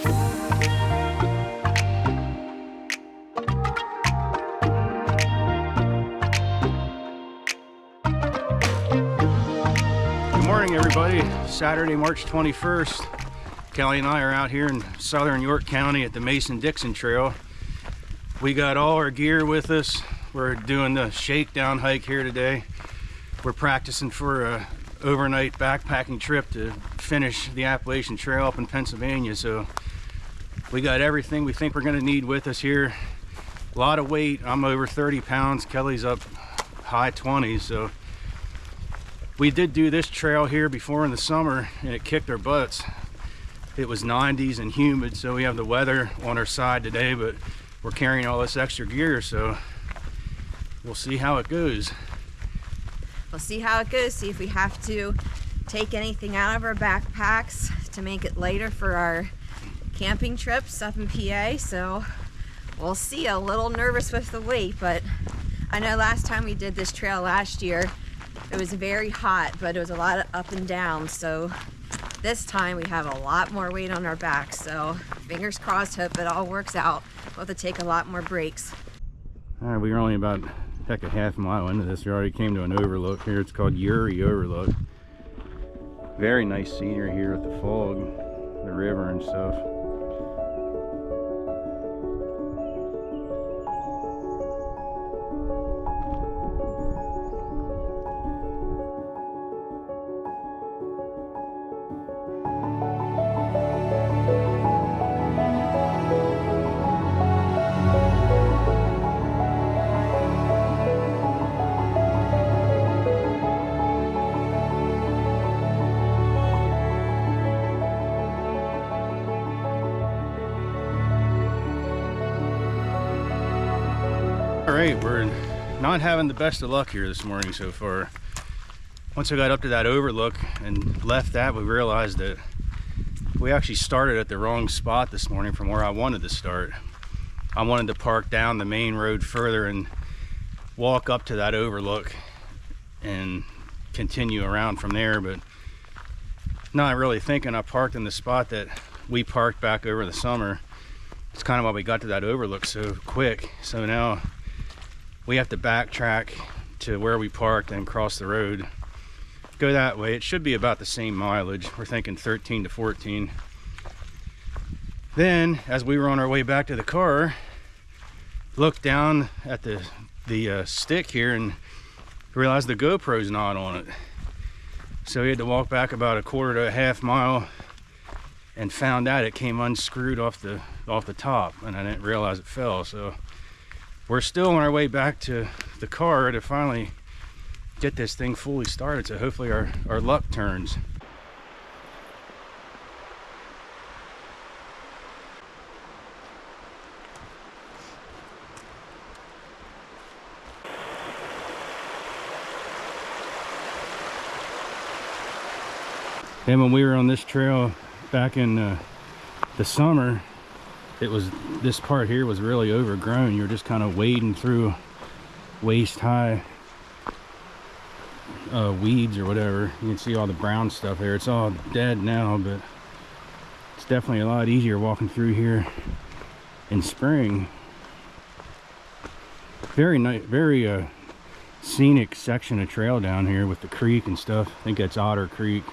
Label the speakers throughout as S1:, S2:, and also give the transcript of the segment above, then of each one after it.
S1: Good morning, everybody. Saturday, March 21st. Kelly and I are out here in southern York County at the Mason-Dixon Trail. We got all our gear with us. We're doing the shakedown hike here today. We're practicing for a overnight backpacking trip to finish the Appalachian Trail up in Pennsylvania. So we got everything we think we're going to need with us here. A lot of weight. I'm over 30 pounds. Kelly's up high 20s. So we did do this trail here before in the summer and it kicked our butts. It was 90s and humid, so we have the weather on our side today, but we're carrying all this extra gear, so we'll see how it goes.
S2: We'll see how it goes, see if we have to take anything out of our backpacks to make it lighter for our camping trips up in PA, so we'll see. A little nervous with the weight, but I know last time we did this trail last year, it was very hot, but it was a lot of up and down, so this time we have a lot more weight on our back, so fingers crossed, hope it all works out. We'll have to take a lot more breaks.
S1: All right, we were only about a half mile into this. We already came to an overlook here. It's called Urey Overlook. Very nice scenery here with the fog, the river and stuff. All right, we're not having the best of luck here this morning so far. Once I got up to that overlook and left that, we realized that we actually started at the wrong spot this morning from where I wanted to start. I wanted to park down the main road further and walk up to that overlook and continue around from there, but not really thinking I parked in the spot that we parked back over the summer. It's kind of why we got to that overlook so quick. So now we have to backtrack to where we parked and cross the road. Go that way. It should be about the same mileage. We're thinking 13 to 14. Then, as we were on our way back to the car, looked down at the stick here and realized the GoPro's not on it. So we had to walk back about a quarter to a half mile and found out it came unscrewed off the top, and I didn't realize it fell. So we're still on our way back to the car to finally get this thing fully started, so hopefully our luck turns. And when we were on this trail back in the summer, this part here was really overgrown. You're just kind of wading through waist high weeds or whatever. You can see all the brown stuff there. It's all dead now, but it's definitely a lot easier walking through here in spring. Very nice, very scenic section of trail down here with the creek and stuff. I think that's Otter Creek.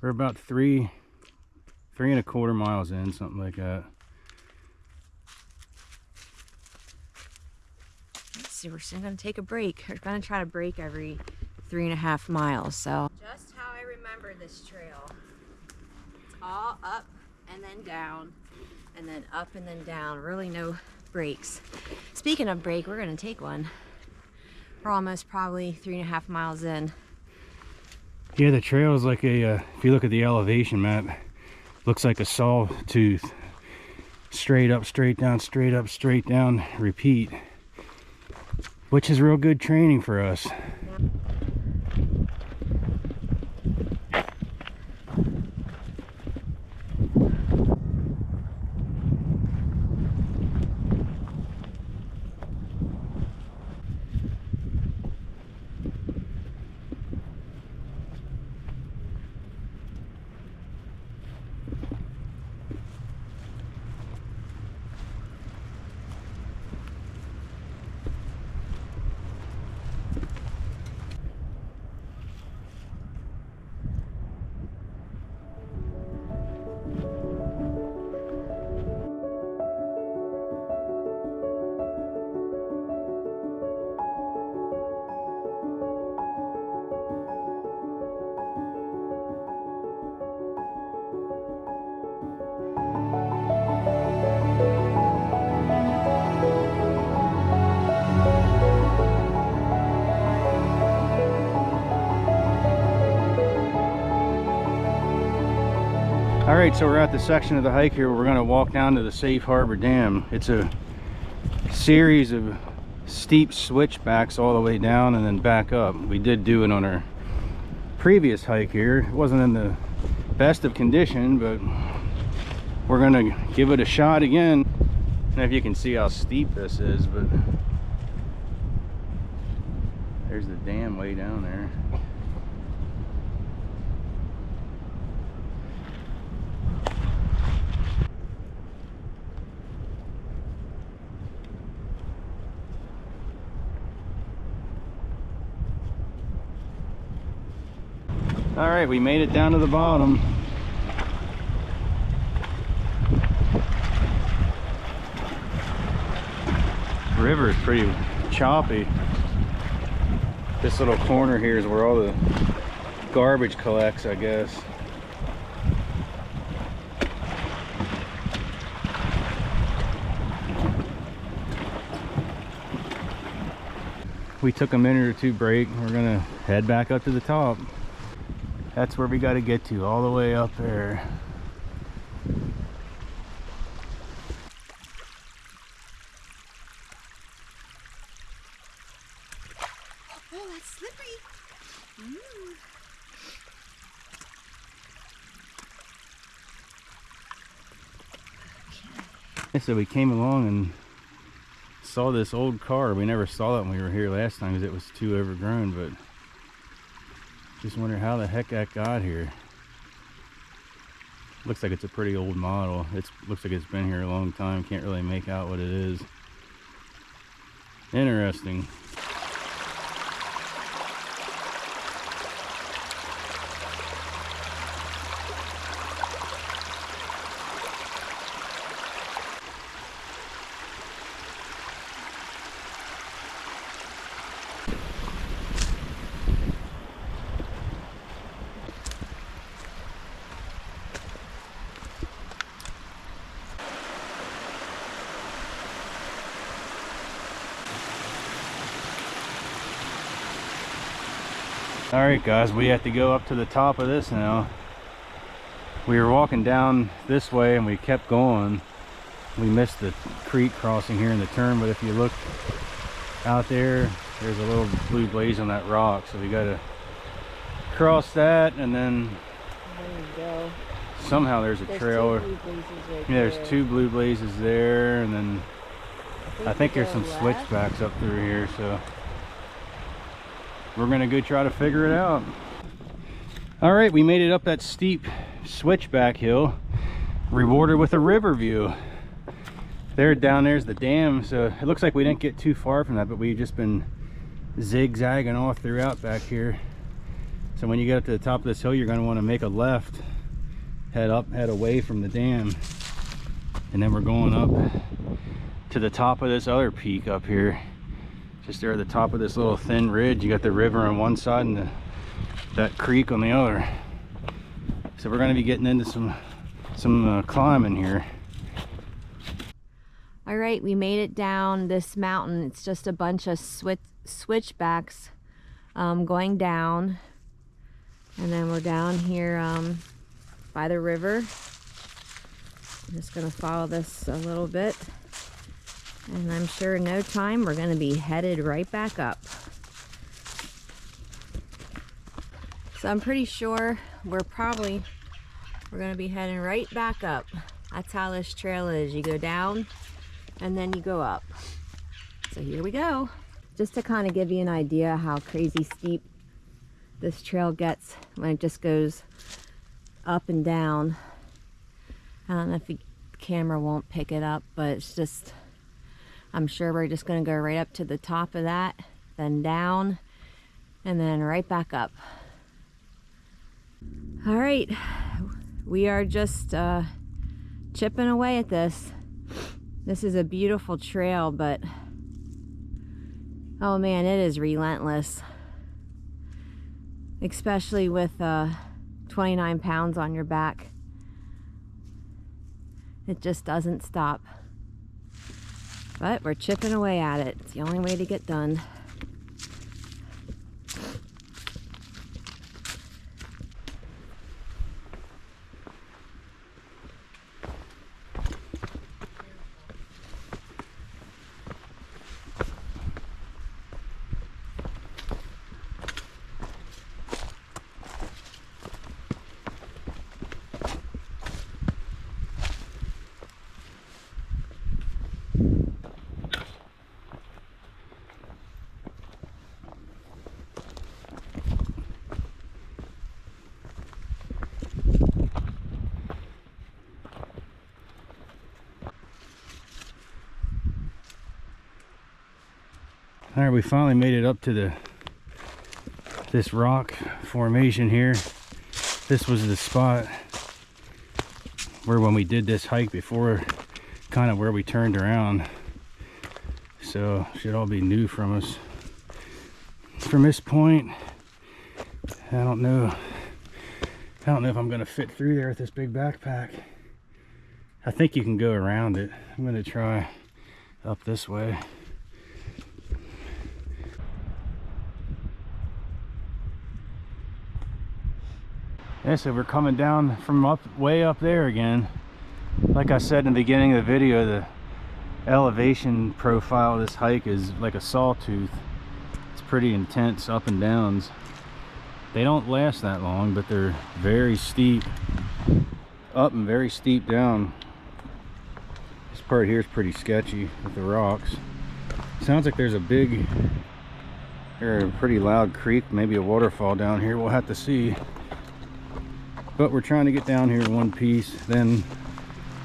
S1: We're about 3.25 miles in, something like that.
S2: Let's see, we're still gonna take a break. We're gonna try to break every 3.5 miles, so. Just how I remember this trail. It's all up and then down, and then up and then down. Really no breaks. Speaking of break, we're gonna take one. We're almost probably 3.5 miles in.
S1: Yeah, the trail is like a, if you look at the elevation map, looks like a sawtooth. Straight up, straight down, straight up, straight down, repeat. Which is real good training for us. All right, so we're at the section of the hike here where we're going to walk down to the Safe Harbor Dam. It's a series of steep switchbacks all the way down and then back up. We did do it on our previous hike here. It wasn't in the best of condition, but we're going to give it a shot again. I don't know if you can see how steep this is, but there's the dam way down there. All right, we made it down to the bottom. River is pretty choppy. This little corner here is where all the garbage collects, I guess. We took a minute or two break. We're gonna head back up to the top. That's where we got to get to, all the way up there.
S2: Oh, that's slippery.
S1: Okay. So we came along and saw this old car. We never saw it when we were here last time because it was too overgrown, but just wonder how the heck that got here. Looks like it's a pretty old model. Looks like it's been here a long time. Can't really make out what it is. Interesting. All right, guys, we have to go up to the top of this now. We were walking down this way and we kept going. We missed the creek crossing here in the turn, but if you look out there, there's a little blue blaze on that rock, so we got to cross that, and then
S2: There you go.
S1: somehow there's a trail.
S2: Two blue blazes right
S1: Yeah, there's
S2: there.
S1: two blue blazes there, and then I think there's some
S2: go left.
S1: switchbacks up through here, so we're gonna go try to figure it out. All right, we made it up that steep switchback hill, rewarded with a river view. There, down there's the dam, so it looks like we didn't get too far from that, but we've just been zigzagging all throughout back here. So when you get up to the top of this hill, you're going to want to make a left, head away from the dam, and then we're going up to the top of this other peak up here. Just there at the top of this little thin ridge, you got the river on one side and that creek on the other. So we're going to be getting into some climbing here.
S2: All right, we made it down this mountain. It's just a bunch of switchbacks going down, and then we're down here by the river. I'm just going to follow this a little bit, and I'm sure in no time we're going to be headed right back up. So I'm pretty sure we're going to be heading right back up. That's how this trail is. You go down and then you go up. So here we go. Just to kind of give you an idea how crazy steep this trail gets when it just goes up and down. I don't know if the camera won't pick it up, but it's just, I'm sure we're just going to go right up to the top of that, then down, and then right back up. All right, we are just chipping away at this. This is a beautiful trail, but oh man, it is relentless. Especially with 29 pounds on your back. It just doesn't stop. But we're chipping away at it. It's the only way to get done.
S1: All right, we finally made it up to this rock formation here. This was the spot where when we did this hike before, kind of where we turned around. So should all be new from us. From this point, I don't know if I'm gonna fit through there with this big backpack. I think you can go around it. I'm gonna try up this way. Yeah, so we're coming down from way up there again. Like I said in the beginning of the video, the elevation profile of this hike is like a sawtooth. It's pretty intense up and downs. They don't last that long, but they're very steep up and very steep down. This part here is pretty sketchy with the rocks. Sounds like there's a big or a pretty loud creek, maybe a waterfall down here. We'll have to see. But we're trying to get down here in one piece. Then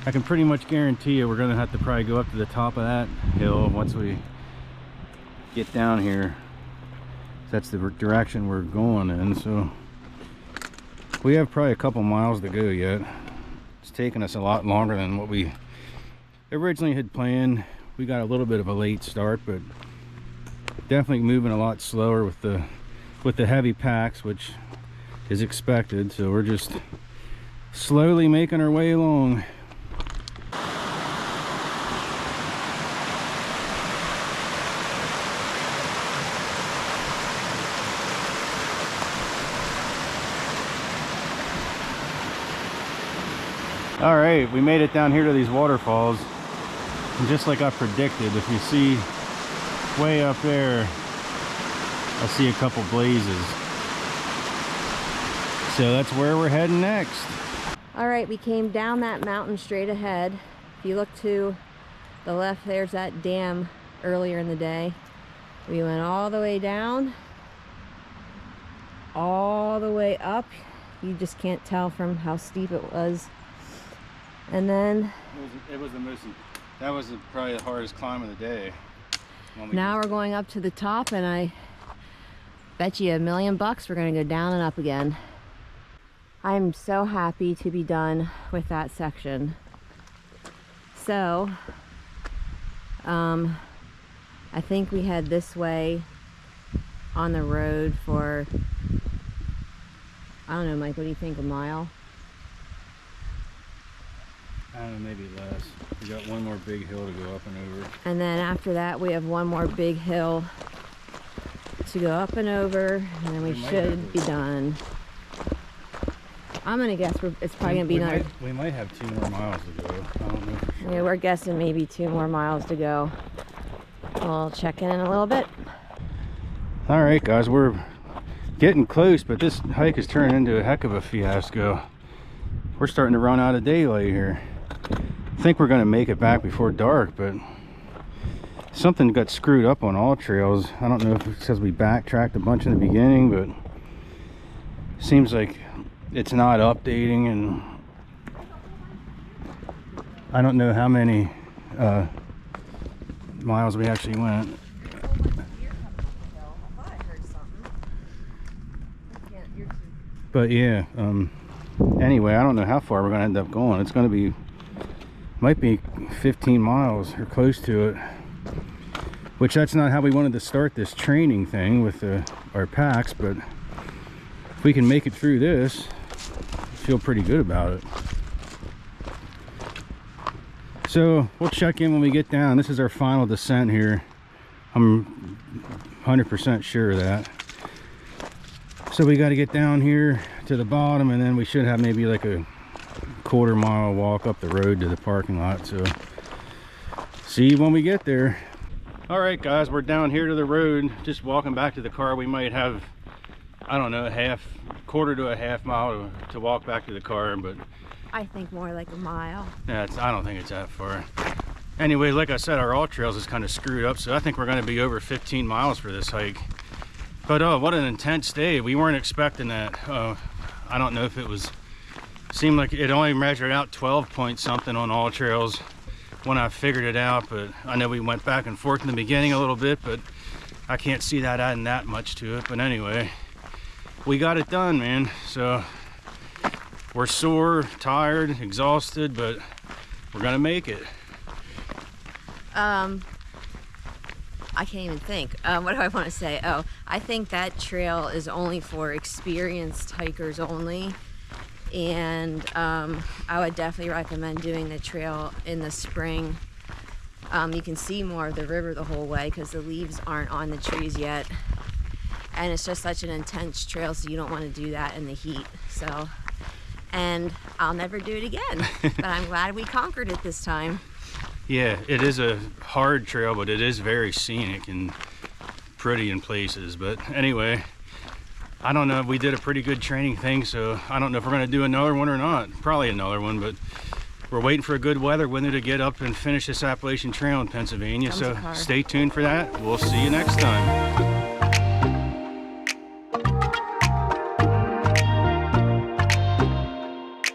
S1: I can pretty much guarantee you we're gonna have to probably go up to the top of that hill once we get down here. That's the direction we're going in. So we have probably a couple miles to go yet. It's taken us a lot longer than what we originally had planned. We got a little bit of a late start, but definitely moving a lot slower with the heavy packs, which is expected. So we're just slowly making our way along. All right, we made it down here to these waterfalls, and just like I predicted, if you see way up there, I see a couple blazes. So that's where we're heading next.
S2: All right, we came down that mountain straight ahead. If you look to the left, there's that dam earlier in the day. We went all the way down, all the way up. You just can't tell from how steep it was. And then
S1: that was probably the hardest climb of the day.
S2: Now we're going up to the top, and I Bet you $1,000,000 we're gonna go down and up again. I'm so happy to be done with that section. So, I think we head this way on the road for, I don't know, Mike, what do you think, a mile?
S1: I don't know, maybe less. We got one more big hill to go up and over.
S2: And then after that, we have one more big hill to go up and over, and then we should be done. I'm gonna guess it's probably gonna be another.
S1: We might have 2 more miles to go. I don't know for sure.
S2: Yeah, we're guessing maybe 2 more miles to go. We'll check in a little bit.
S1: All right, guys, we're getting close, but this hike is turning into a heck of a fiasco. We're starting to run out of daylight here. I think we're gonna make it back before dark, but something got screwed up on all trails. I don't know if it's because we backtracked a bunch in the beginning, but it seems like it's not updating, and I don't know how many miles we actually went. But yeah, anyway, I don't know how far we're gonna end up going. It's gonna be, might be 15 miles or close to it, which that's not how we wanted to start this training thing with our packs, but if we can make it through this, I feel pretty good about it. So we'll check in when we get down. This is our final descent here. I'm 100% sure of that. So we got to get down here to the bottom, and then we should have maybe like a quarter-mile walk up the road to the parking lot. So see you when we get there. All right, guys, we're down here to the road, just walking back to the car. We might have, I don't know, quarter to a half mile to walk back to the car, but
S2: I think more like a mile.
S1: yeah, I don't think it's that far. Anyway, like I said, our all trails is kind of screwed up, so I think we're going to be over 15 miles for this hike. But oh, what an intense day. We weren't expecting that. I don't know if it was, seemed like it only measured out 12 point something on all trails when I figured it out, but I know we went back and forth in the beginning a little bit, but I can't see that adding that much to it. But anyway, we got it done, man. So we're sore, tired, exhausted, but we're gonna make it.
S2: I can't even think. What do I want to say? Oh, I think that trail is only for experienced hikers only. And I would definitely recommend doing the trail in the spring. You can see more of the river the whole way because the leaves aren't on the trees yet. And it's just such an intense trail, so you don't want to do that in the heat. So, and I'll never do it again. But I'm glad we conquered it this time.
S1: Yeah, it is a hard trail, but it is very scenic and pretty in places. But anyway, I don't know, we did a pretty good training thing, so I don't know if we're going to do another one or not. Probably another one, but we're waiting for a good weather window to get up and finish this Appalachian Trail in Pennsylvania. So stay tuned for that. We'll see you next time.